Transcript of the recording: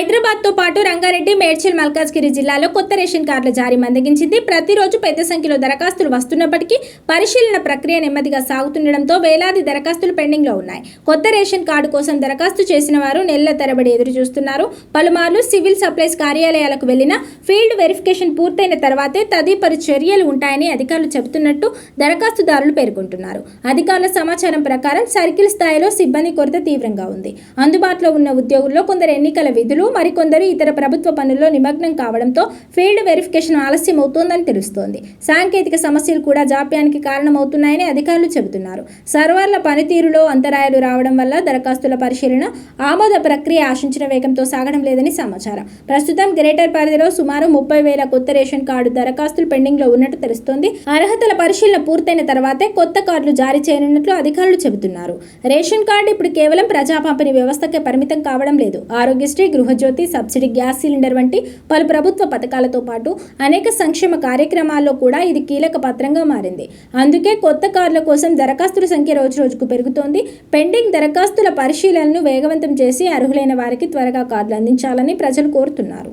హైదరాబాద్తో పాటు రంగారెడ్డి, మేడ్చల్, మల్కాజ్గిరి జిల్లాలో కొత్త రేషన్ కార్డుల జారీ మందగించింది. ప్రతిరోజు పెద్ద సంఖ్యలో దరఖాస్తులు వస్తున్నప్పటికీ పరిశీలన ప్రక్రియ నెమ్మదిగా సాగుతుండటంతో వేలాది దరఖాస్తులు పెండింగ్లో ఉన్నాయి. కొత్త రేషన్ కార్డు కోసం దరఖాస్తు చేసిన వారు నెలల తరబడి ఎదురు చూస్తున్నారు. పలుమార్లు సివిల్ సప్లైస్ కార్యాలయాలకు వెళ్లినా ఫీల్డ్ వెరిఫికేషన్ పూర్తయిన తర్వాతే తదుపరి చర్యలు ఉంటాయని అధికారులు చెబుతున్నట్టు దరఖాస్తుదారులు పేర్కొంటున్నారు. అధికారుల సమాచారం ప్రకారం సర్కిల్ స్థాయిలో సిబ్బంది కొరత తీవ్రంగా ఉంది. అందుబాటులో ఉన్న ఉద్యోగుల్లో కొందరు ఎన్నికల విధులు, మరికొందరు ఇతర ప్రభుత్వ పనుల్లో నిమగ్నం కావడంతో ఫీల్డ్ వెరిఫికేషన్ ఆలస్యం అవుతోందని తెలుస్తోంది. సాంకేతిక సమస్యలు కూడా జాప్యానికి కారణమవుతున్నాయని అధికారులు చెబుతున్నారు. సర్వర్ల పనితీరులో అంతరాయాలు రావడం వల్ల దరఖాస్తుల పరిశీలన, ఆమోద ప్రక్రియ ఆశించిన వేగంతో సాగడం లేదని సమాచారం. ప్రస్తుతం గ్రేటర్ పరిధిలో సుమారు 30,000 కొత్త రేషన్ కార్డు దరఖాస్తులు పెండింగ్లో ఉన్నట్టు తెలుస్తోంది. అర్హతల పరిశీలన పూర్తయిన తర్వాతే కొత్త కార్డులు జారీ చేయనున్నట్లు అధికారులు చెబుతున్నారు. రేషన్ కార్డు ఇప్పుడు కేవలం ప్రజా పంపిణీ వ్యవస్థకే పరిమితం కావడం లేదు. Aarogyasri, Gruhajyothi, subsidy gas cylinder వంటి పలు ప్రభుత్వ పథకాలతో పాటు అనేక సంక్షేమ కార్యక్రమాల్లో కూడా ఇది కీలక పత్రంగా మారింది. అందుకే కొత్త కార్డుల కోసం దరఖాస్తుల సంఖ్య రోజురోజుకు పెరుగుతోంది. పెండింగ్ దరఖాస్తుల పరిశీలనను వేగవంతం చేసి అర్హులైన వారికి త్వరగా కార్డులు అందించాలని ప్రజలు కోరుతున్నారు.